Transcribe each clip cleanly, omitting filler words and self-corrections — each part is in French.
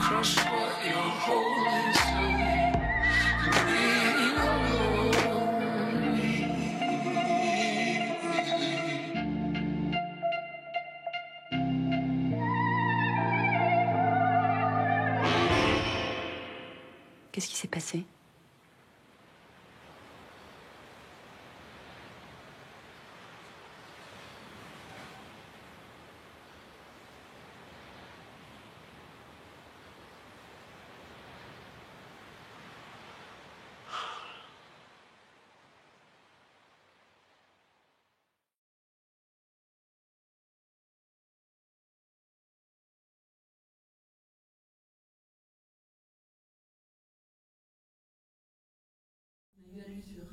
Just what you're holding to me alone. Qu'est-ce qui s'est passé ? Une usure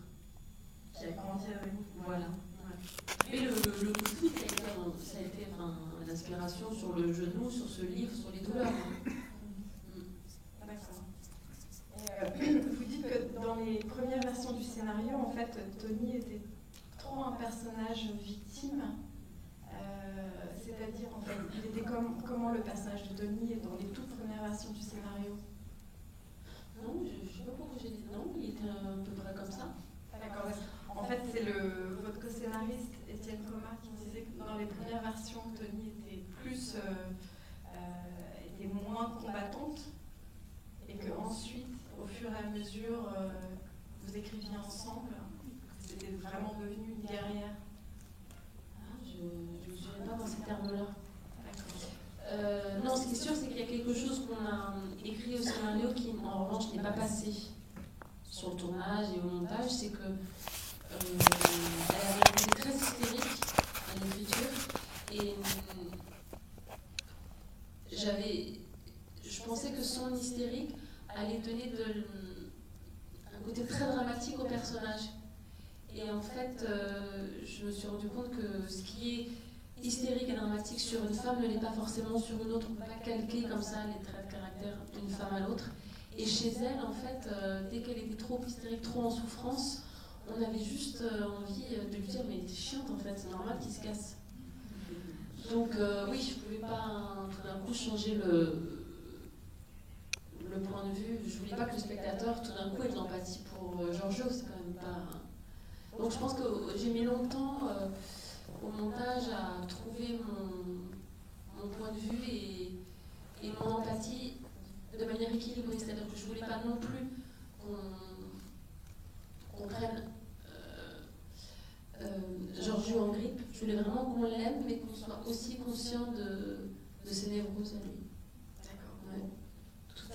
qui a grandi avec nous. Voilà. Ouais. Et le coup ça a été l'inspiration sur le genou, sur ce livre, sur les douleurs. D'accord. Et vous dites que dans les premières versions du scénario, en fait, Tony était trop un personnage victime. C'est-à-dire, en fait, il était comment le personnage de Tony dans les toutes premières versions du scénario? Non, je ne sais pas pourquoi j'ai dit non, il était à peu près comme ça. D'accord. En fait, c'est votre co-scénariste, Étienne Comar, qui disait que dans les premières versions, Tony était était moins combattante et qu'ensuite, au fur et à mesure, vous écriviez ensemble, c'était vraiment devenu une guerrière. Je ne dirais pas dans ces termes-là. Non, ce qui est sûr, c'est qu'il y a quelque chose qu'on a écrit au scénario qui, en revanche, n'est pas passé sur le tournage et au montage, c'est que elle avait été très hystérique à l'écriture et je pensais que son hystérique allait donner un côté très dramatique au personnage. Et en fait, je me suis rendu compte que ce qui est hystérique et dramatique sur une femme ne l'est pas forcément sur une autre. On ne peut pas calquer comme ça les traits de caractère d'une femme à l'autre. Et chez elle, en fait, dès qu'elle était trop hystérique, trop en souffrance, on avait juste envie de lui dire mais t'es chiante en fait, c'est normal qu'il se casse. Donc oui, je ne pouvais pas tout d'un coup changer le point de vue. Je ne voulais pas que le spectateur tout d'un coup ait de l'empathie pour Giorgio, c'est quand même pas... Donc je pense que j'ai mis longtemps au montage à trouver mon point de vue et mon empathie de manière équilibrée. C'est-à-dire que je ne voulais pas non plus qu'on prenne Giorgio en grippe. Je voulais vraiment qu'on l'aime, mais qu'on soit aussi conscient de ses névroses à lui. D'accord. Ouais.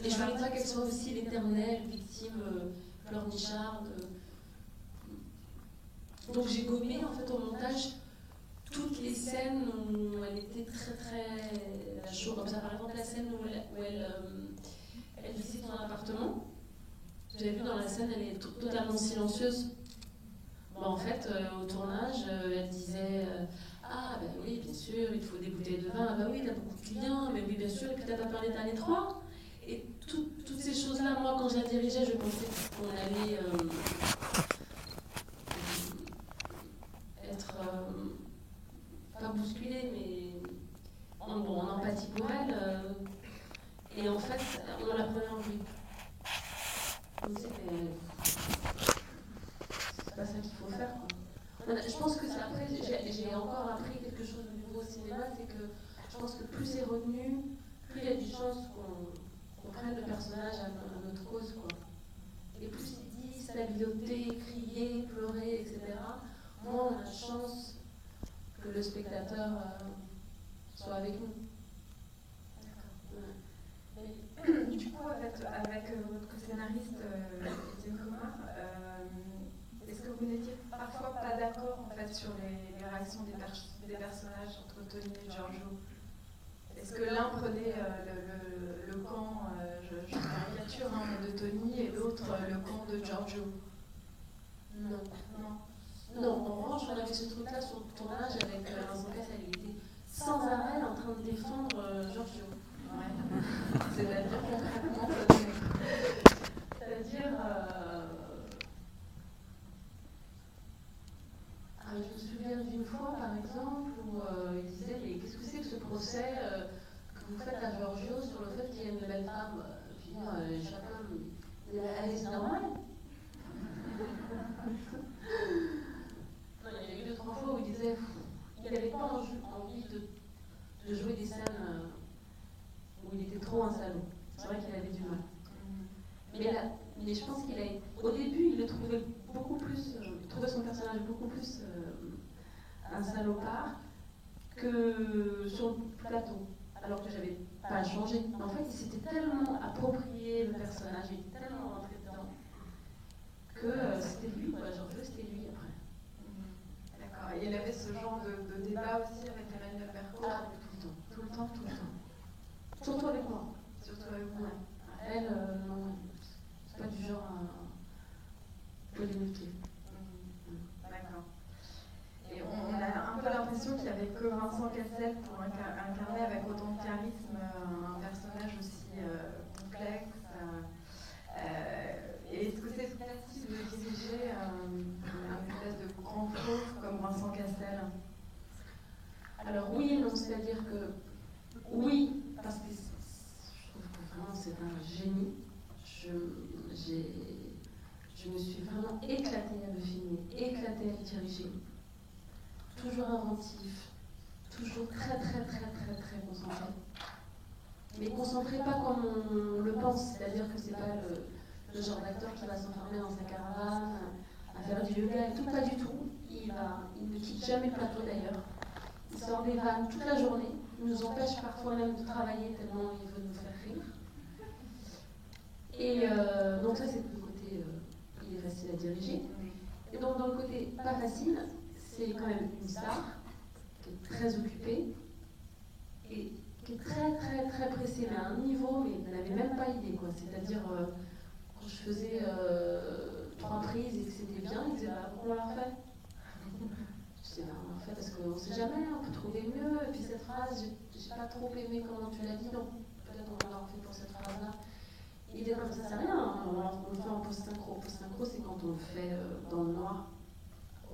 Et je voulais pas qu'elle soit aussi l'éternelle victime pleurnicharde. Donc j'ai gommé en fait au montage toutes les scènes où elle était très très chaud, comme ça. Par exemple la scène où elle visite son appartement. Vous avez vu dans la scène, elle est totalement silencieuse. Bon, en fait, au tournage, elle disait ah ben oui, bien sûr, il faut des bouteilles de vin. Ah ben oui, t'as beaucoup de clients, mais oui, bien sûr, et puis t'as pas parlé d'un étroit. Et toutes ces choses-là, moi, quand je la dirigeais, je pensais qu'on allait être pas bousculé, mais en empathie pour elle. Et en fait, on la prenait en grippe. Donc c'est pas ça qu'il faut faire, quoi. Je pense que c'est après, j'ai encore appris quelque chose de nouveau au cinéma, c'est que je pense que plus c'est retenu, plus il y a des chances qu'on prenne le personnage à notre cause, quoi. Et plus il dit stabiloter, crier, pleurer, etc., moins on a de chance que le spectateur soit avec nous. D'accord. Du coup, avec votre co-scénariste Étienne Comar, est-ce que vous n'étiez parfois pas d'accord en fait sur les réactions des personnages entre Tony et Giorgio? Est-ce que l'un prenait le camp, je caricature, de Tony et l'autre le camp de Giorgio? Non. Non, en revanche, on avait ce truc-là sur le tournage avec Vincent Cassel. Il était sans arrêt en train de défendre Giorgio. Ouais. C'est-à-dire concrètement, c'est-à-dire, je me souviens d'une fois, par exemple, où il disait mais qu'est-ce que c'est que ce procès que vous faites la Giorgio sur le fait qu'il y a une belle femme. Puis chacun, allez, c'est normal. Non, il y a eu 2-3 fois où il disait qu'il n'avait pas envie de jouer des scènes où il était trop un salaud. C'est vrai qu'il avait du mal. Mais je pense qu'il a. Au début, il le trouvait beaucoup plus. Il trouvait son personnage beaucoup plus un salopard que sur le plateau. Alors que j'avais pas changé. Mais en fait, il s'était tellement approprié le personnage, il était tellement rentré dedans que c'était lui, quoi. Genre, c'était lui après. D'accord. Et il avait ce genre de débat aussi avec Emmanuel Berco? Ah, tout le temps. Surtout avec moi. Surtout avec moi. Ouais. Elle, non, c'est pas du genre à polémiquer. D'accord. Et on a un peu l'impression qu'il n'y avait que Vincent Cassel pour incarner avec autant de charisme un personnage aussi complexe. Et est-ce que c'est facile de diriger un espèce de grand fauve comme Vincent Cassel? Alors oui et non, c'est-à-dire que oui, parce que je trouve que vraiment c'est un génie. Je me suis vraiment éclatée à le filmer, éclatée à le diriger. Toujours inventif, toujours très concentré. Mais concentré pas comme on le pense, c'est-à-dire que c'est pas le genre d'acteur qui va s'enfermer dans sa caravane, à faire du yoga et tout, pas du tout. Il ne quitte jamais le plateau d'ailleurs. Il sort des vannes toute la journée, il nous empêche parfois même de travailler tellement il veut nous faire rire. Et donc ça c'est le côté, il est facile à diriger. Et donc dans le côté pas facile, c'est quand même une star qui est très occupée et qui est très pressée, mais à un niveau, mais elle n'avait même pas idée, quoi. C'est-à-dire, quand je faisais 3 prises et que c'était bien, il disait bah, pourquoi on l'a refait? Je disais bah, on l'a refait parce qu'on ne sait jamais, on peut trouver mieux. Et puis cette phrase, j'ai pas trop aimé comment tu l'as dit, donc peut-être on l'a refait pour cette phrase-là. Il dit comme ça, c'est rien, on le fait en post-synchro. Post-synchro, c'est quand on le fait dans le noir,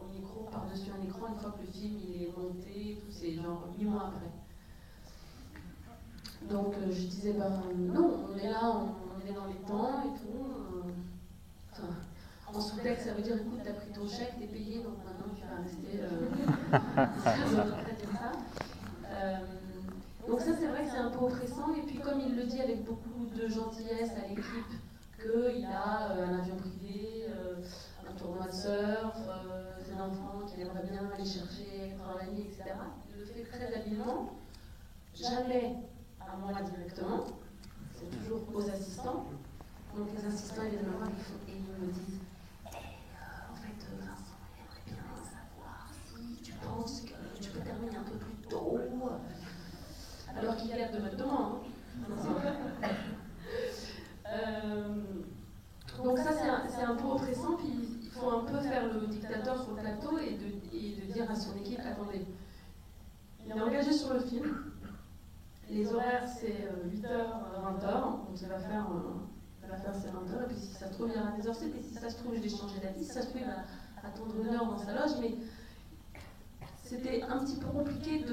au micro, par-dessus un écran, une fois que le film il est monté, tout, c'est genre 8 mois après. Donc je disais, ben non, on est là, on est dans les temps et tout. Enfin, en sous-texte, ça veut dire, écoute, t'as pris ton chèque, t'es payé, donc maintenant tu vas rester. Donc ça, c'est vrai que c'est un peu oppressant. Et puis comme il le dit avec beaucoup de gentillesse à l'équipe, qu'il a un avion privé, un tournoi de surf, des enfants qu'il aimerait bien aller chercher dans la nuit, etc. Il le fait très habilement, jamais à moi directement, c'est toujours aux assistants. Donc les assistants, ils viennent me voir et ils me disent en fait, Vincent, il aimerait bien savoir si tu penses que tu peux terminer un peu plus tôt. Alors qu'il y a de me demander. Donc ça, c'est un peu oppressant, puis il faut un peu faire le dictateur sur le plateau et de dire à son équipe, attendez, il est engagé sur le film. Les horaires, c'est 8h, 20h, donc ça va faire ses 20h, et puis si ça se trouve, il y aura des heures sup, et si ça se trouve, je vais changer d'avis, si ça se trouve, il va attendre 1 heure dans sa loge, mais c'était un petit peu compliqué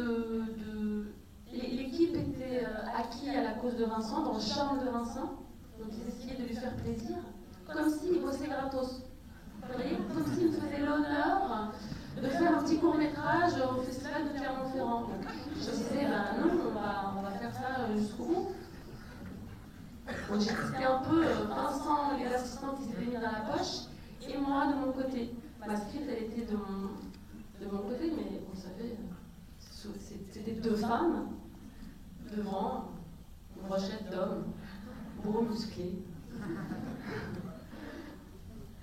L'équipe était acquise à la cause de Vincent, dans le charme de Vincent, donc ils essayaient de lui faire plaisir, comme s'il bossait gratos. Vous voyez, comme s'il me faisait l'honneur de faire un petit court-métrage au festival de Clermont-Ferrand. Je disais, ben non, on va faire ça jusqu'au bout. Donc c'était un peu Vincent, les assistants qui s'étaient mis dans la poche, et moi de mon côté. Ma script, elle était de mon côté, mais vous savez, c'était 2 femmes devant une brochette d'hommes, beaux, musclés.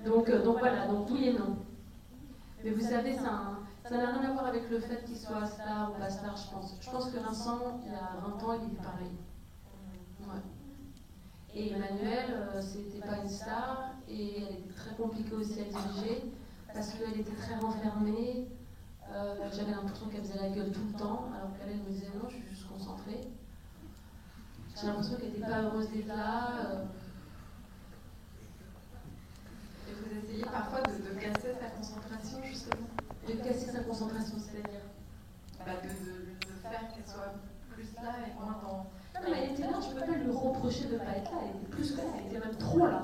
Donc voilà, donc oui et non. Mais vous savez, ça n'a rien à voir avec le fait qu'il soit star ou pas star, je pense. Je pense que Vincent, il y a 20 ans, il était pareil. Ouais. Et Emmanuelle, c'était pas une star, et elle était très compliquée aussi à diriger, parce qu'elle était très renfermée. J'avais l'impression qu'elle faisait la gueule tout le temps, alors qu'elle me disait non, je suis juste concentrée. J'ai l'impression qu'elle n'était pas heureuse d'être là. Et vous essayez parfois de casser sa concentration, justement? De casser sa concentration, c'est-à-dire de faire qu'elle soit plus là et moins dans... pas lui reprocher de ne pas être là, elle était plus que là, elle était même trop là.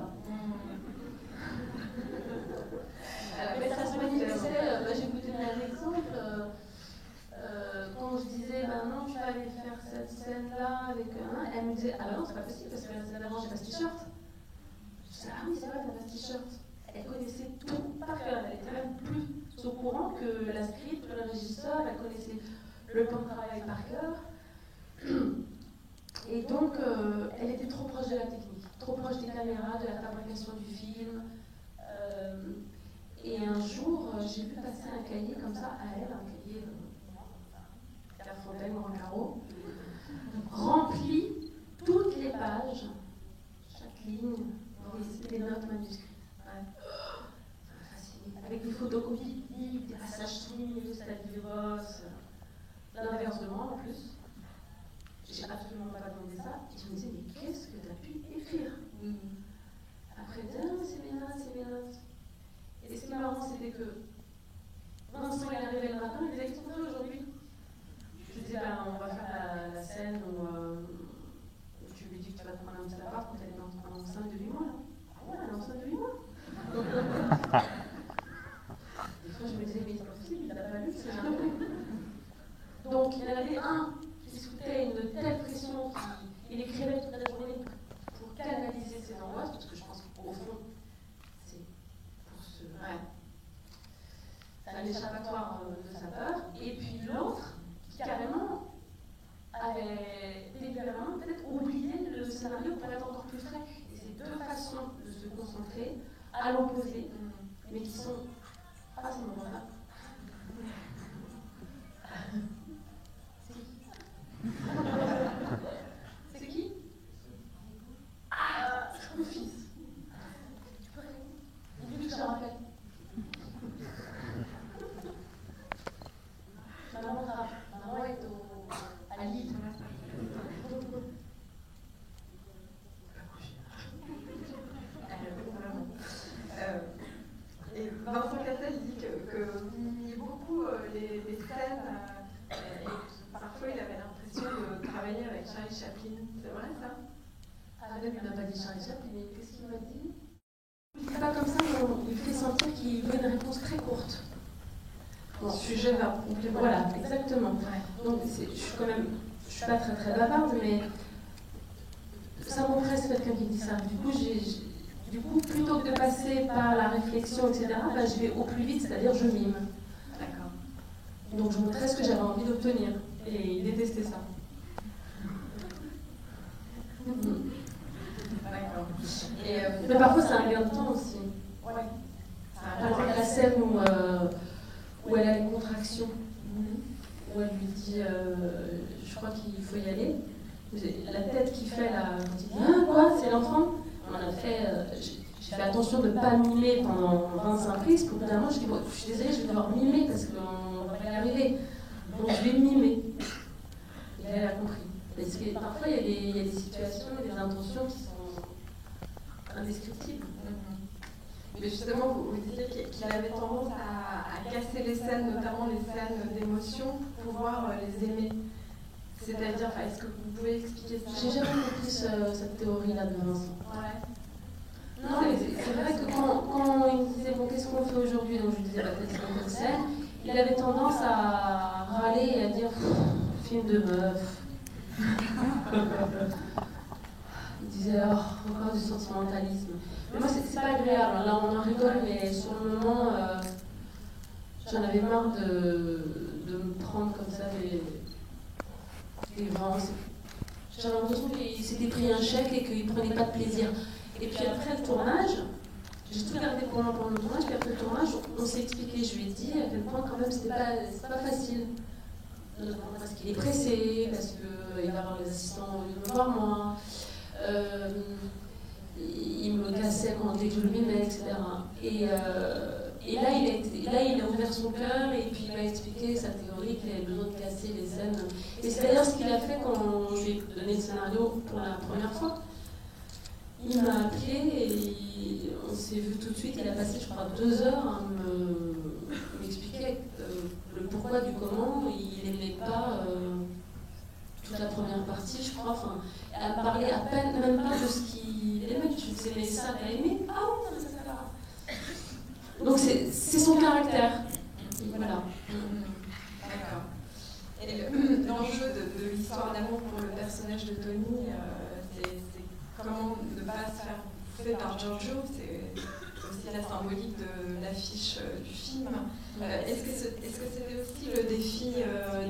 Mais ça se manifestait, j'ai vous donner un exemple, quand je disais, non, je vais aller faire cette scène-là avec un, elle me disait, ah bah non, c'est pas possible parce que la scène d'avant, j'ai pas ce t-shirt. Je disais, ah oui, c'est vrai, t'as pas ce t-shirt. Elle connaissait tout par cœur, elle était même plus au courant que la script, que le régisseur, elle connaissait le plan de travail par cœur. Et donc, elle était trop proche de la technique, trop proche des caméras, de la fabrication du film. Et un jour, j'ai vu passer un cahier comme ça à elle, un cahier Clairefontaine, Grand Carreau, rempli toutes les pages, chaque ligne, des notes manuscrites. Avec des photocopies de livres, des passages soulignés, des Stabilos, l'inverse de moi en plus. J'ai absolument pas demandé ça. Et je me disais, mais qu'est-ce que tu as pu écrire? Après, c'est mes notes, c'est mes notes. Et ce qui est marrant, c'était que Vincent, il arrivait le matin, il disait, qu'est-ce qu'on fait aujourd'hui? Je lui disais, on va faire la scène où tu lui dis que tu vas te prendre un petit appart quand elle est enceinte de 8 mois. Là. Ah ouais, elle est enceinte de 8 mois. Des fois, je me disais, mais c'est pas possible, il n'a pas lu, c'est jamais. Donc, il y en avait un qui se foutait une telle pression qu'il écrivait toute la journée pour canaliser ses angoisses, parce que je pense qu'au fond, c'est pour se. Ouais. C'est un échappatoire de sa peur. Et puis l'autre, qui carrément avait délibérément peut-être oublié le scénario pour être encore plus frais. Et c'est deux façons de se concentrer à l'opposé, mais qui sont à ce moment-là. C'est qui? Ah, c'est mon fils. Il veut que je le rappelle. Maman est à Lille. Et Vincent Cassel dit que vous mimiez beaucoup les scènes et parfois il avait l'impression de travailler avec Charlie Chaplin. C'est vrai ça? Ah non, il n'a pas dit Charlie Chaplin, mais qu'est-ce qu'il m'a dit? C'est pas comme ça, mais il fait sentir qu'il veut une réponse très courte. Bon, sujet verbe complément. Voilà, exactement. Ouais. Donc je suis pas très très bavarde, mais ça m'oppresse quelqu'un qui dit ça. Du coup, plutôt que de passer par la réflexion, etc., je vais au plus vite, c'est-à-dire je mime. D'accord. Donc je montrais ce que j'avais envie d'obtenir. Et il détestait ça. D'accord. Mais parfois c'est un gain de temps aussi. Ouais. Par exemple, la scène où elle a les contractions, où elle lui dit je crois qu'il faut y aller. La tête qu'il fait là, quand il dit quoi, c'est l'enfant. On a fait, j'ai fait attention de ne pas mimer pendant 25 prises. Pour bout d'un moment, je dis bon, je suis désolée, je vais devoir mimer parce qu'on ne va pas y arriver. Donc je vais mimer. Et elle a compris. Parce que parfois il y a des situations, des intentions qui sont indescriptibles. Mais justement, vous disiez qu'il avait tendance à casser les scènes, notamment les scènes d'émotion, pour pouvoir les aimer. C'est-à-dire, est-ce que vous pouvez expliquer ça? J'ai jamais compris cette théorie-là de Vincent. Ouais. Non, mais c'est vrai que quand il me disait bon, qu'est-ce qu'on fait aujourd'hui, donc je lui disais telle scène, il avait tendance à râler et à dire film de meuf. Il disait encore du sentimentalisme. Mais moi, c'est pas agréable. Là, on en rigole, mais sur le moment, j'en avais marre de me prendre comme ça des vents. J'avais l'impression qu'il s'était pris un chèque et qu'il prenait pas de plaisir. Et puis après le tournage, j'ai tout gardé pour moi pendant le tournage, puis après le tournage, on s'est expliqué, je lui ai dit à quel point quand même c'est pas facile. Parce qu'il est pressé, parce qu'il va avoir les assistants au lieu de me voir moi. Il me cassait dès que je le mimais, etc. Et là, il a ouvert son cœur et puis il m'a expliqué sa théorie qu'il avait besoin de casser les scènes. Et c'est d'ailleurs ce qu'il a fait quand je lui ai donné le scénario pour la première fois. Il m'a appelé et on s'est vu tout de suite. Il a passé, je crois, 2 heures à m'expliquer le pourquoi du comment. Il n'aimait pas toute la première partie, je crois. Enfin, elle parlait à peine, même pas de ce qu'il aimait. Tu disais, mais ça, t'as aimé? Ah oui, non, mais ça va. Donc c'est son caractère. Voilà. D'accord. Et l'enjeu de l'histoire d'amour pour le personnage de Tony, c'est comment ne pas se faire bouffer par Giorgio. C'est aussi la symbolique de l'affiche du film. Est-ce que c'était aussi le défi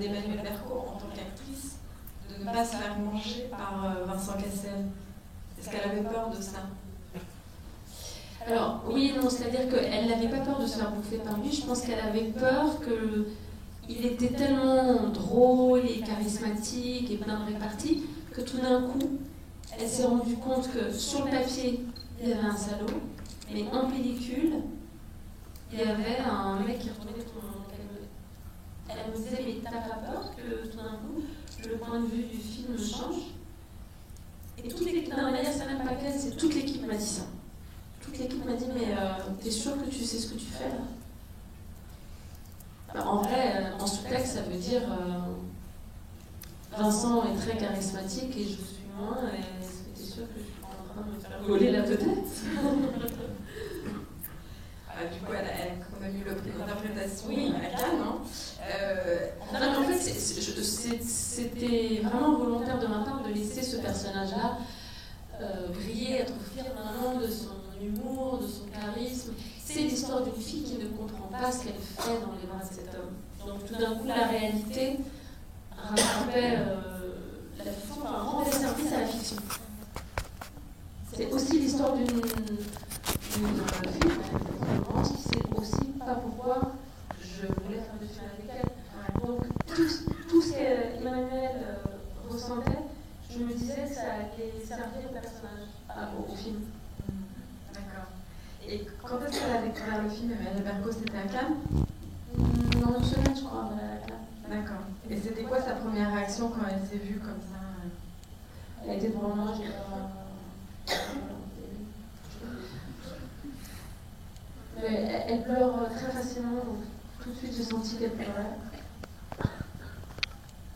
d'Emmanuelle Berco en tant qu'actrice de ne pas se faire manger par Vincent Cassel? Est-ce qu'elle avait peur de ça? Alors, oui et non, c'est-à-dire qu'elle n'avait pas peur de se faire bouffer par lui. Je pense qu'elle avait peur qu'il était tellement drôle et charismatique et bien réparti que tout d'un coup, elle s'est rendue compte que sur le papier, il y avait un salaud, mais en pellicule, il y avait un mec qui retournait tout le monde. Elle me disait, mais t'as pas peur que tout d'un coup, le point de vue du film change? Et toute l'équipe, non, mais c'est même pas qu'elle, c'est toute l'équipe m'a dit ça. Toute l'équipe m'a dit, mais t'es sûr que tu sais ce que tu fais là? Bah, en vrai, en sous-texte, ça veut dire Vincent est très charismatique et je suis moins, et est-ce que t'es sûr que je suis pas en train de me faire voler la vedette? Du coup, elle a quand même eu le prix d'interprétation à Cannes. Non, mais en fait, c'était vraiment volontaire de ma part de laisser ce personnage-là briller, être fier vraiment de son humour, de son charisme. C'est l'histoire d'une fille qui ne comprend pas ce qu'elle fait dans les bras de cet homme. Donc tout d'un coup, la réalité rattrapait la fiction, enfin, rendait service à la fiction. C'est aussi l'histoire d'une fille qui sait aussi pas pourquoi je voulais faire du film avec elle. Donc tout ce qu'Emmanuel ressentait, je me disais que ça allait servir au personnage, au film. D'accord. Et quand est-ce qu'elle a découvert le film, Emmanuelle Berco? C'était à Cannes? Non, une semaine, je crois. D'accord. Et c'était quoi sa première réaction quand elle s'est vue comme ça? Elle a été devant moi, j'ai pas... Mais elle pleure très facilement, donc tout de suite j'ai senti qu'elle pleurait.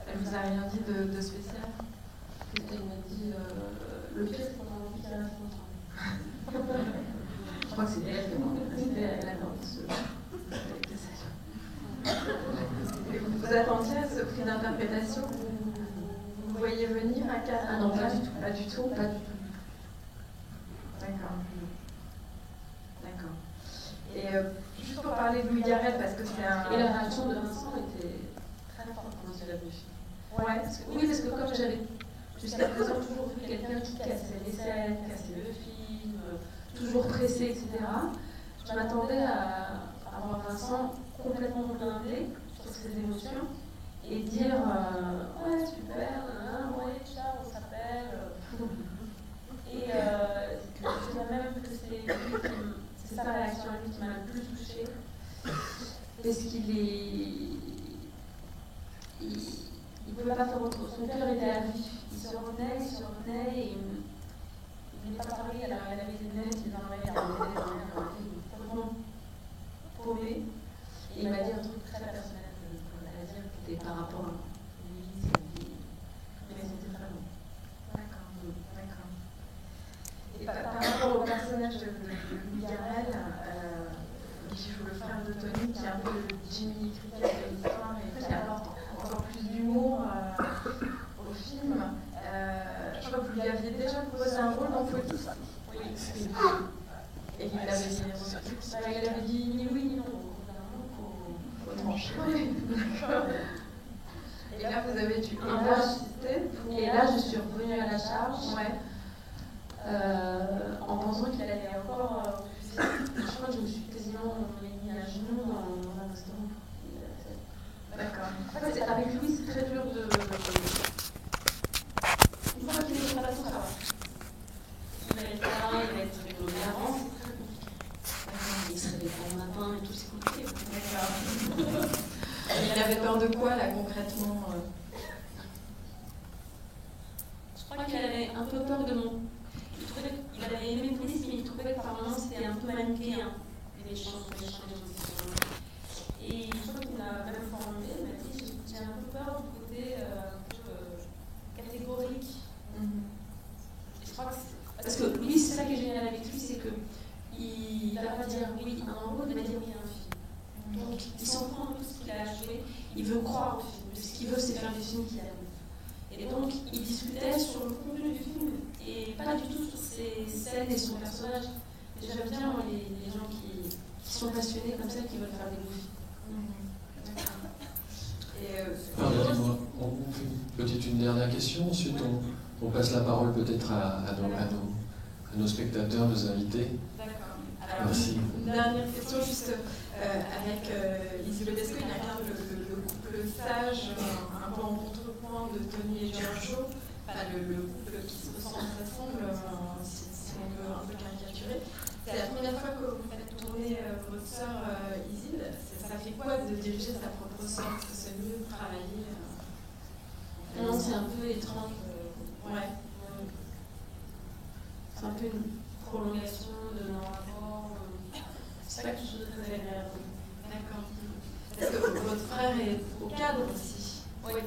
Elle vous a rien dit de spécial? Elle m'a dit le pire c'est qu'on a envie qu'elle reste longtemps. Je crois que c'était elle qui m'a restée, elle a envie de se Et vous vous attendiez à ce prix d'interprétation? Vous voyez venir à Cannes? Ah non, pas du tout. Pas du tout? Pas du tout. D'accord. D'accord. Et juste pour parler de Louis Garrel, parce que c'est un... Et la réaction de Vincent était très forte quand il a vu le film. Ouais. Oui, parce que comme j'avais jusqu'à présent toujours vu quelqu'un qui cassait les scènes, cassait le film, toujours pressé, etc., je m'attendais à avoir Vincent complètement blindé sur ses émotions et dire ouais, super, ouais, ciao, on s'appelle. Et je dirais même que c'est sa réaction à lui qui m'a le plus touchée. Parce qu'il est. Il ne pouvait pas faire autre chose. Son cœur était à vif. Il se revenait et il n'est pas parlé. Elle avait des lunettes, il en avait complètement paumé. Et il m'a dit un truc très personnel à dire qui était par rapport à lui, sa vie. Mais c'était très bon. D'accord. Et par rapport au personnage de Louis Garrel, qui joue le frère de Tony, qui est un peu le Jimmy Cricket de l'histoire et qui apporte encore plus d'humour au film, je crois que vous lui aviez déjà proposé un rôle dans Focus. Oui. Et il avait dit ni oui ni non. Faut trancher. Et là, vous avez dû insister. Et là, je suis revenue à la charge. Ouais. En pensant qu'il allait encore refuser. Je crois que je me suis quasiment mis à genoux dans un restaurant. D'accord. En fait, avec lui, c'est très dur de. Une fois qu'il est sur la façon, ça va. Il va être là, il va être rigolo. Mais avant, c'est très compliqué. Il se réveille pas le matin et tout, c'est compliqué. D'accord. Il avait peur de quoi, là, concrètement? Je crois qu'il avait un peu peur de mon. Il avait aimé le police, mais il trouvait que par moments c'était un peu manichéen. Les chansons, Et je crois qu'il m'a même formulé, il m'a dit j'ai un peu peur du côté un peu veut, c'est faire des films qu'il aime. Et donc, il discutait sur le contenu du film et pas du tout sur ses scènes et son personnage. Et j'aime bien moi, les gens qui sont passionnés comme ça, qui veulent faire des beaux films. Pardonnez-moi, on fait peut-être une dernière question, ensuite on passe la parole peut-être à nos spectateurs, nos invités. D'accord. Alors, Merci. une dernière question, juste avec Lizzie Lebesco, il incarne le couple sage, un peu en contrepoint de Tony et Giorgio, enfin, le couple qui se ressemble, si on veut un peu caricaturer. C'est la première fois que vous faites tourner votre sœur Isilde. Ça fait quoi de diriger sa propre sœur? Est-ce que c'est mieux de travailler Non, c'est un peu étrange. Ouais. C'est un peu une prolongation de nos rapports. C'est pas quelque chose de très agréable. D'accord. Est-ce que votre frère est au cadre aussi? Oui.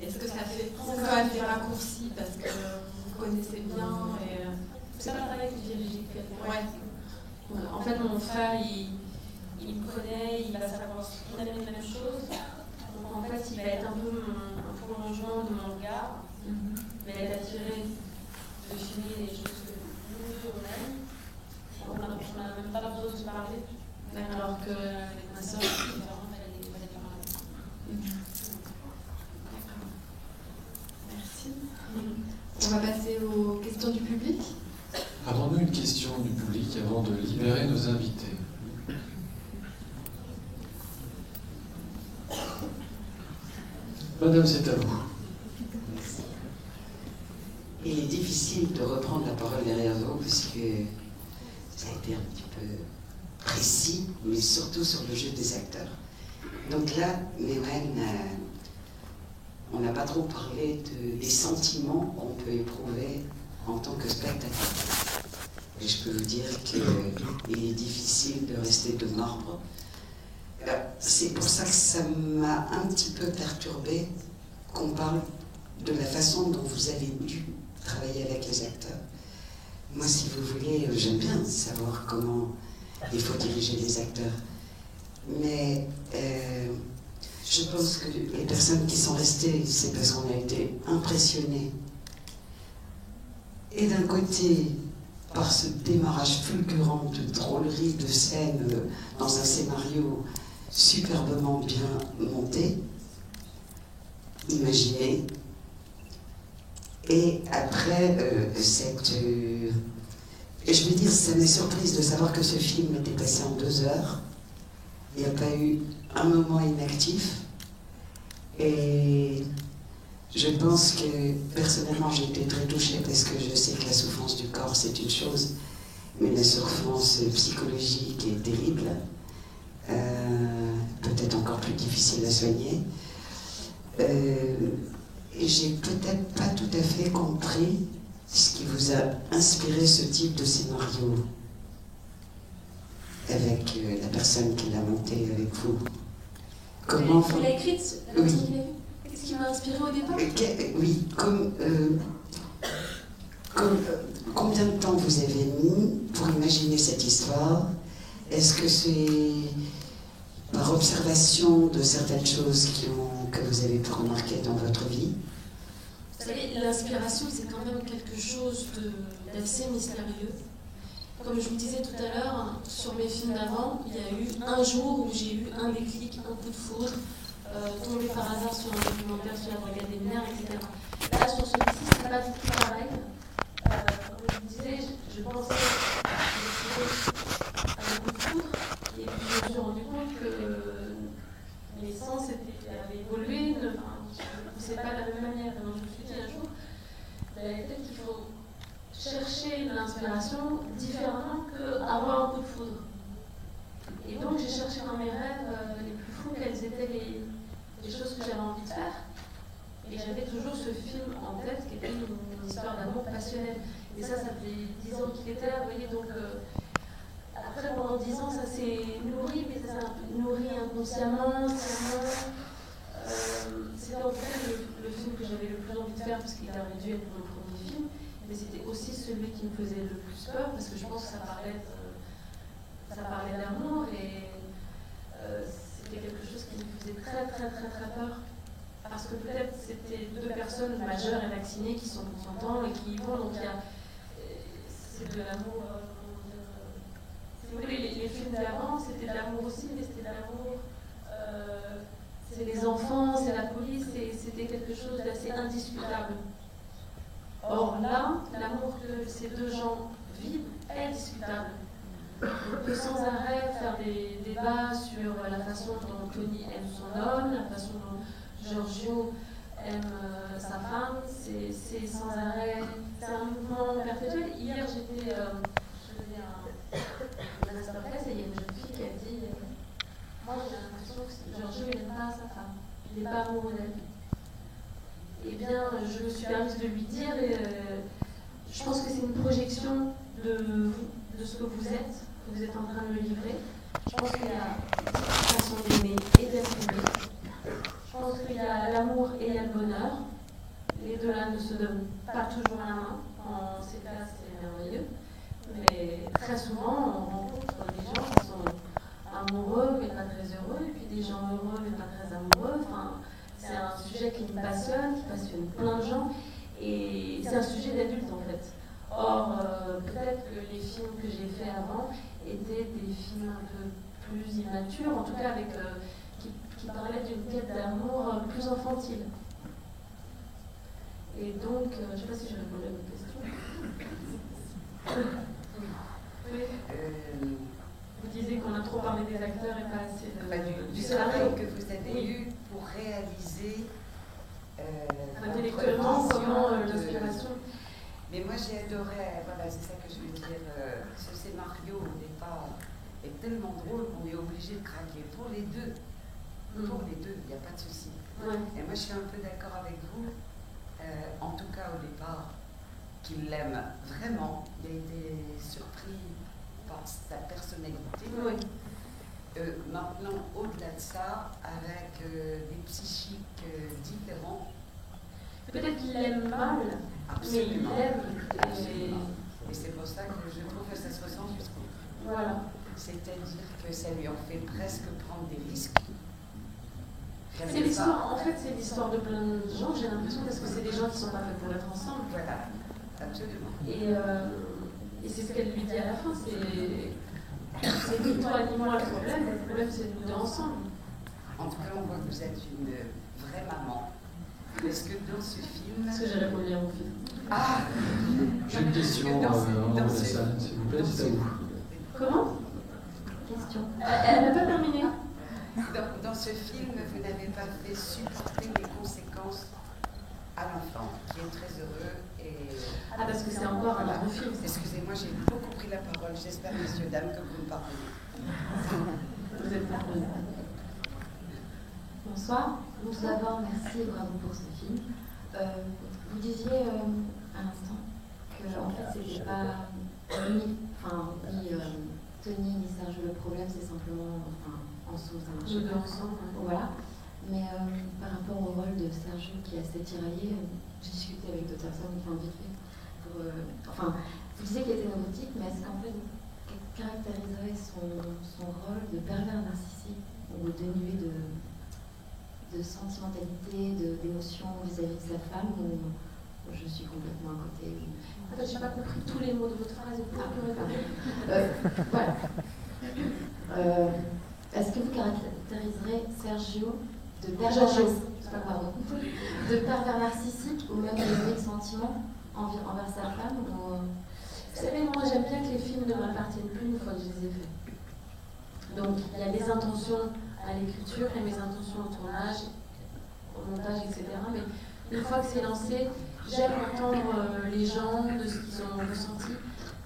Est-ce que ça fait quand même des raccourcis parce que vous connaissez bien et... C'est pas pareil que diriger quelqu'un. Ouais. En fait, mon frère, il me connaît, il va savoir qu'on aime la même chose. Donc en fait, il va être un peu un prolongement de mon regard. Il va être attiré de filmer les choses que nous, on aime. On n'a même pas besoin de se parler. Alors qu'avec ma soeur, c'est différent, il fallait parler. D'accord. Merci. On va passer aux questions du public. Avons-nous une question du public avant de libérer nos invités? Madame, c'est à vous. Il est difficile de reprendre la parole derrière vous parce que ça a été un petit peu précis, mais surtout sur le jeu des acteurs. Donc là, Mewen, on n'a pas trop parlé des sentiments qu'on peut éprouver en tant que spectateur. Et je peux vous dire qu'il est difficile de rester de marbre. C'est pour ça que ça m'a un petit peu perturbé qu'on parle de la façon dont vous avez dû travailler avec les acteurs. Moi, si vous voulez, j'aime bien savoir comment il faut diriger les acteurs. Mais je pense que les personnes qui sont restées, c'est parce qu'on a été impressionnés. Et d'un côté, par ce démarrage fulgurant de drôlerie de scène dans un scénario superbement bien monté, imaginé. Et après, je veux dire, ça m'est surprise de savoir que ce film était passé en 2 heures. Il n'y a pas eu un moment inactif. Et je pense que, personnellement, j'ai été très touchée parce que je sais que la souffrance du corps, c'est une chose, mais la souffrance psychologique est terrible, peut-être encore plus difficile à soigner. Et j'ai peut-être pas tout à fait compris ce qui vous a inspiré ce type de scénario avec la personne qui l'a monté avec vous. Comment vous l'avez écrite, la personne qui l'a vue? Qu'est-ce qui m'a inspiré au départ? Oui, combien de temps vous avez mis pour imaginer cette histoire? Est-ce que c'est par observation de certaines choses que vous avez pu remarquer dans votre vie? Vous savez, l'inspiration, c'est quand même quelque chose d'assez mystérieux. Comme je vous disais tout à l'heure, sur mes films d'avant, il y a eu un jour où j'ai eu un déclic, un coup de foudre, tombé par hasard sur un documentaire sur la brigade des mineurs, etc. Là, sur celui-ci, c'est pas du tout pareil. Comme je vous disais, je pensais à un coup de foudre, et puis je me suis rendu compte que mes sens avaient évolué, je ne poussais pas de la même manière. Donc je me suis dit un jour, peut-être qu'il faut chercher l'inspiration différemment qu'avoir un coup de foudre. Et donc j'ai cherché dans mes rêves les plus fous quelles étaient les choses que j'avais envie de faire. Et j'avais toujours ce film en tête qui était une histoire d'amour passionnel. Et ça fait 10 ans qu'il était là, vous voyez, donc après pendant 10 ans ça s'est nourri, mais ça s'est nourri inconsciemment, c'était en fait le film que j'avais le plus envie de faire parce qu'il aurait dû être mon premier film, mais c'était aussi celui qui me faisait le plus peur parce que je pense que ça parlait d'amour et c'était quelque chose qui me faisait très peur. que peut-être c'était 2 personnes majeures et vaccinées qui sont consentants et qui y vont, donc il y a. C'est de l'amour. Si vous voulez, les films d'avant, c'était de l'amour aussi, mais c'était de l'amour. C'est les enfants, c'est la police, c'était quelque chose d'assez indiscutable. Or là, l'amour que ces 2 gens vivent est discutable. On peut sans arrêt faire des débats sur la façon dont Tony aime son homme, la façon dont Giorgio aime sa femme. C'est sans arrêt, c'est un mouvement perpétuel. Hier, je faisais un masterclass et il y a une jeune fille qui a dit moi j'ai l'impression que Giorgio n'aime pas sa femme, il n'est pas amoureux d'elle. Eh bien, je me suis permise de lui dire, et je pense que c'est une projection de ce que vous êtes en train de me livrer. Je pense qu'il y a une façon d'aimer et d'être aimé. Je pense qu'il y a l'amour et il y a le bonheur. Les 2 là ne se donnent pas toujours la main. En ces cas, c'est merveilleux. Mais très souvent, on rencontre des gens qui sont amoureux mais pas très heureux, et puis des gens heureux mais pas très amoureux. Enfin, c'est un sujet qui me passionne, qui passionne plein de gens, et c'est un sujet d'adulte en fait. Or, peut-être que les films que j'ai faits avant étaient des films un peu plus immatures, en tout cas avec, qui parlaient d'une quête d'amour plus infantile. Et donc, je ne sais pas si je réponds à votre question. Oui. Vous disiez qu'on a trop parlé des acteurs et pas assez du travail que vous avez eu pour réaliser intellectuellement comment l'inspiration. Mais moi j'ai adoré, voilà, c'est ça que je veux dire, ce scénario au départ est tellement drôle qu'on est obligé de craquer pour les 2. Pour les 2, il n'y a pas de souci. Ouais. Et moi je suis un peu d'accord avec vous, en tout cas au départ, qu'il l'aime vraiment. Il a été surpris par sa personnalité. Oui. Maintenant, au-delà de ça, avec des psychiques différents. Peut-être qu'il l'aime mal, Absolument. mais il l'aime. Absolument. Et c'est pour ça que je trouve que ça se ressent jusqu'au bout. Voilà. C'est-à-dire que ça lui en fait presque prendre des risques. C'est l'histoire, en fait, c'est l'histoire de plein de gens, j'ai l'impression, parce que c'est des gens qui ne sont pas faits pour être ensemble. Voilà, absolument. Et c'est ce qu'elle lui dit à la fin, c'est ni toi ni moi le problème c'est nous 2 ensemble. En tout cas, on voit que vous êtes une vraie maman. Est-ce que dans ce film... Est-ce que j'ai répondu à mon fils? Ah J'ai une question dans la salle, s'il vous plaît, c'est à vous. Comment? Question. Elle n'a pas terminé. Dans ce film, vous n'avez pas fait supporter les conséquences à l'enfant, qui est très heureux et... Ah, parce que c'est encore un autre film. Excusez-moi, j'ai beaucoup pris la parole. J'espère, messieurs, dames, que vous me pardonnez. Vous êtes pardonné. Bonsoir. Tout d'abord, merci et bravo pour ce film. Vous disiez à l'instant que en fait, c'était pas ni Tony ni Serge le problème, c'est simplement, en somme, ça marche Nous 2 pas. ensemble. Voilà. Mais par rapport au rôle de Serge qui est assez tiraillé, j'ai discuté avec d'autres personnes, vite fait. Vous disiez qu'il était neurotique, mais est-ce qu'en fait, vous caractériserait son rôle de pervers narcissique ou dénué de sentimentalité, d'émotion vis-à-vis de sa femme, ou je suis complètement à côté? En fait, je n'ai pas compris tous les mots de votre phrase. Voilà. Est-ce que vous caractériserez Sergio de pervers narcissique ou même de sentiments envers sa femme ou... Vous savez, moi j'aime bien que les films ne m'appartiennent plus une fois que je les ai faits. Donc il y a mes intentions à l'écriture et mes intentions au tournage, au montage, etc. Mais une fois que c'est lancé, j'aime entendre les gens de ce qu'ils ont ressenti.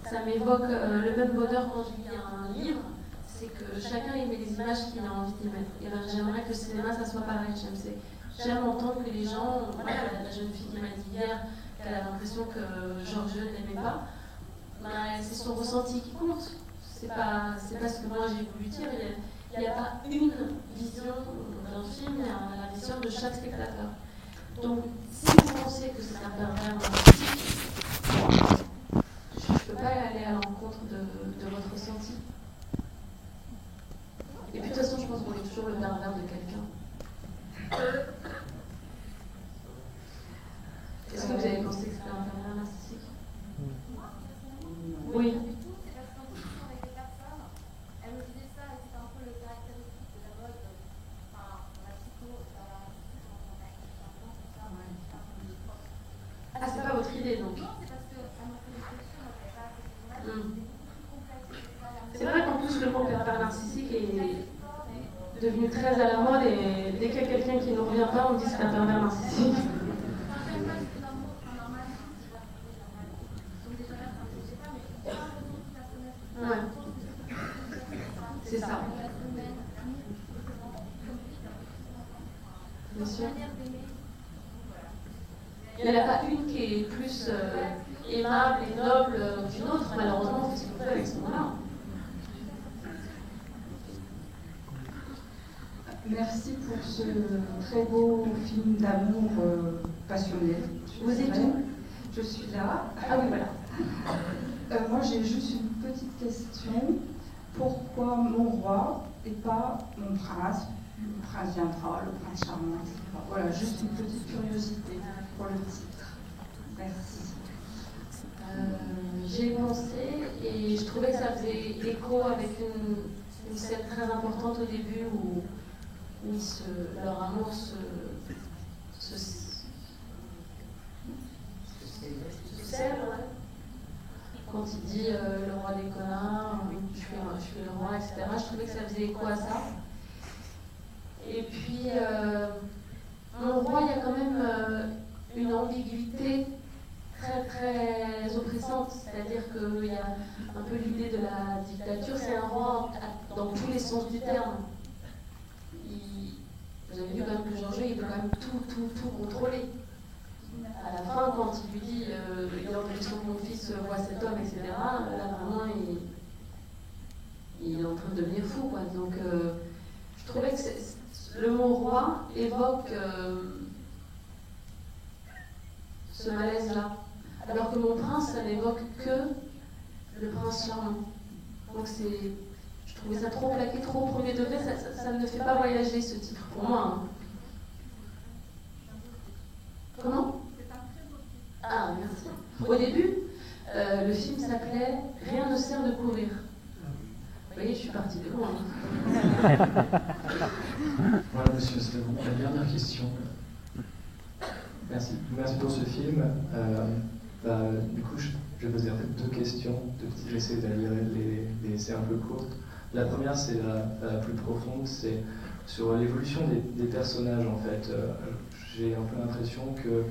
Ça m'évoque le même bonheur quand je lis un livre, c'est que chacun y met les images qu'il a envie d'y mettre. Et ben, j'aimerais que le cinéma, ça soit pareil. J'aime entendre que les gens, voilà, la jeune fille qui m'a dit hier qu'elle avait l'impression que Giorgio ne l'aimait pas, ben, c'est son ressenti qui compte. C'est pas ce que moi j'ai voulu dire. Il n'y a pas une vision d'un film, il y a la vision de chaque spectateur. Donc, si vous pensez que c'est un pervers narcissique, je ne peux pas aller à l'encontre de votre ressenti. Et puis de toute façon, je pense qu'on est toujours le pervers de quelqu'un. idée. Donc. C'est vrai qu'en plus le mot pervers narcissique est devenu très à la mode et dès qu'il y a quelqu'un qui ne revient pas, on dit c'est un pervers narcissique. Ouais. C'est ça. Bien sûr. Il n'y en a pas une qui est plus aimable et noble qu'une autre, malheureusement, c'est ce qu'on fait avec ce moment-là. Merci pour ce très beau film d'amour passionnel. Vous êtes où? Je suis là. Ah oui, voilà. Moi, j'ai juste une petite question. Pourquoi mon roi et pas mon prince? Le prince viendra, le prince charmant, etc. Voilà, juste une petite curiosité pour le titre. Merci. J'ai pensé et je trouvais que ça faisait écho avec une scène très importante au début où leur amour se scelle, ouais. Quand il dit le roi des connards, je suis le roi, etc. Je trouvais que ça faisait écho à ça. Et puis, mon roi, il y a quand même une ambiguïté très très oppressante, c'est-à-dire qu'il y a un peu l'idée de la dictature. C'est un roi dans tous les sens du terme. Vous avez vu quand même que Georges, il peut quand même tout contrôler. À la fin, quand il lui dit il est en question que mon fils voit cet homme, etc., là vraiment il est en train de devenir fou, quoi. Donc je trouvais que le mot roi évoque ce malaise-là. Alors que mon prince, ça n'évoque que le prince charmant. Donc je trouvais ça trop plaqué, trop au premier degré, ça ne fait pas voyager ce titre, pour moi. Hein. Comment? Ah, merci. Au début, le film s'appelait « Rien ne sert de courir ». Vous voyez, je suis partie de loin. Voilà, monsieur Slavou, la dernière question. Merci. Merci pour ce film. Du coup, je vais poser en fait deux questions. J'essaie d'aller les laisser un peu courtes. La première, c'est la plus profonde, c'est sur l'évolution des personnages, en fait. J'ai un peu l'impression que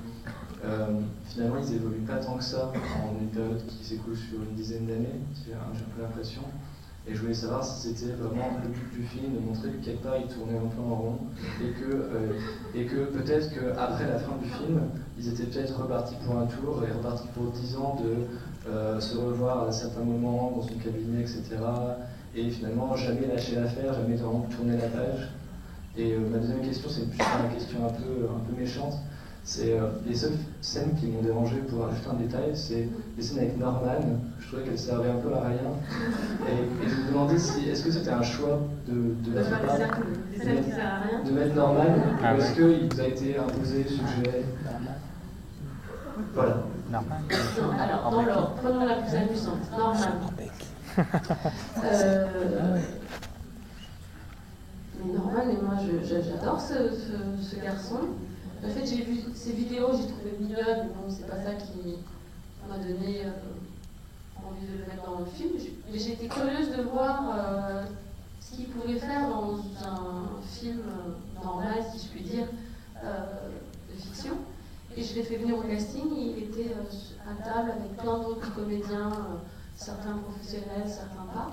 finalement, ils évoluent pas tant que ça en une période qui s'écoule sur une dizaine d'années. J'ai un peu l'impression. Et je voulais savoir si c'était vraiment le but du film de montrer que quelque part ils tournaient un peu en rond et que peut-être qu'après la fin du film, ils étaient peut-être repartis pour un tour et repartis pour 10 ans de se revoir à certains moments dans son cabinet, etc. Et finalement jamais lâcher l'affaire, jamais vraiment tourner la page. Et ma deuxième question, c'est plus une question un peu méchante. C'est les seules scènes qui m'ont dérangé, pour ajouter un détail, c'est les scènes avec Norman. Je trouvais qu'elles servaient un peu à rien. Et je me demandais si, est-ce que c'était un choix de la part de mettre Norman, ou est-ce qu'il vous a été imposé, suggéré? Voilà. Norman. Alors, dans l'ordre, prenons la plus amusante. Norman. Mais Norman, et moi j'adore ce garçon. En fait, j'ai vu ces vidéos, j'ai trouvé mignonnes, mais bon, c'est pas ça qui m'a donné envie de le mettre dans le film. Mais j'ai été curieuse de voir ce qu'il pouvait faire dans un film normal, si je puis dire, de fiction. Et je l'ai fait venir au casting, il était à table avec plein d'autres comédiens, certains professionnels, certains pas.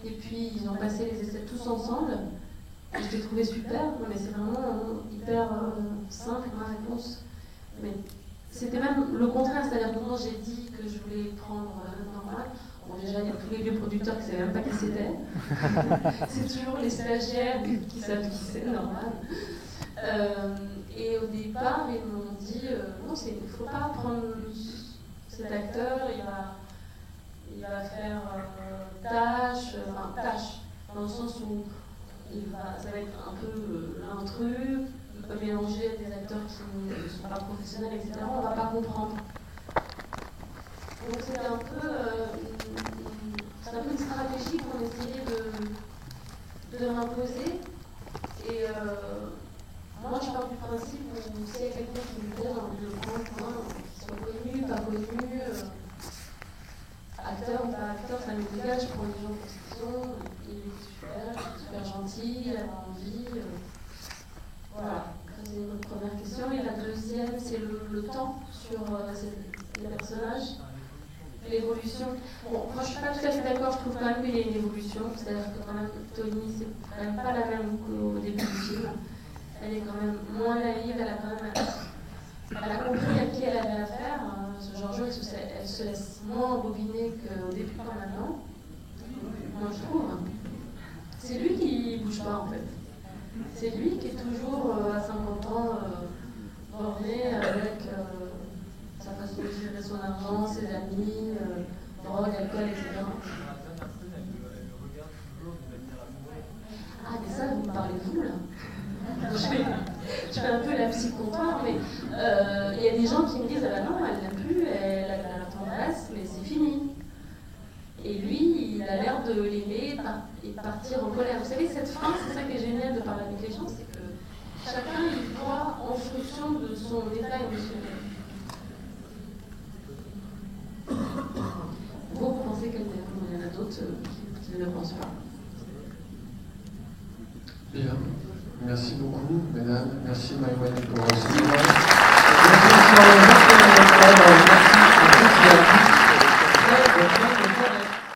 Et puis ils ont passé les essais tous ensemble. Et je l'ai trouvé super, mais c'est vraiment hyper simple ma réponse. Mais c'était même le contraire, c'est-à-dire que quand j'ai dit que je voulais prendre Norman, bon déjà il y a tous les vieux producteurs qui ne savaient même pas qui c'était. C'est toujours les stagiaires qui savent qui c'est, Norman. Et au départ, ils m'ont dit non, il ne faut pas prendre cet acteur, il va faire tâche, dans le sens où ça va être un peu l'intrus, il peut mélanger des acteurs qui ne sont pas professionnels, etc. On ne va pas comprendre. Donc c'était un peu une stratégie qu'on essayait de m'imposer. Et moi je pars du principe où s'il y a quelqu'un qui me plaît, j'ai envie de le prendre, qu'il soit connu, pas connu. deuxième, c'est le temps sur les personnages, l'évolution. Bon, moi je suis pas tout à fait d'accord, je trouve quand même qu'il y a une évolution, c'est-à-dire que quand même Tony, c'est quand même pas la même qu'au début du film. Elle est quand même moins naïve, elle a compris à qui elle avait affaire. Ce Giorgio, elle se laisse moins bobiner qu'au début quand maintenant. Moi je trouve. C'est lui qui bouge pas en fait. C'est lui qui est toujours à 50 ans borné avec sa façon de gérer son argent, ses amis, drogue, alcool, etc. Ah, mais ça, vous me parlez de vous là. Je fais un peu la psy-comptoir, mais il y a des gens qui me disent ah ben non, elle n'aime plus, elle a la tendresse, mais c'est fini. Et lui, il a l'air de l'aimer et de partir en colère. Vous savez, cette fin, c'est ça qui est génial de parler avec les gens, c'est que chacun il voit en fonction de son état émotionnel. Vous pensez qu'elle t'aime, il y en a d'autres qui ne le pensent pas. Bien. Merci beaucoup, mesdames. Merci Maïwenn pour ce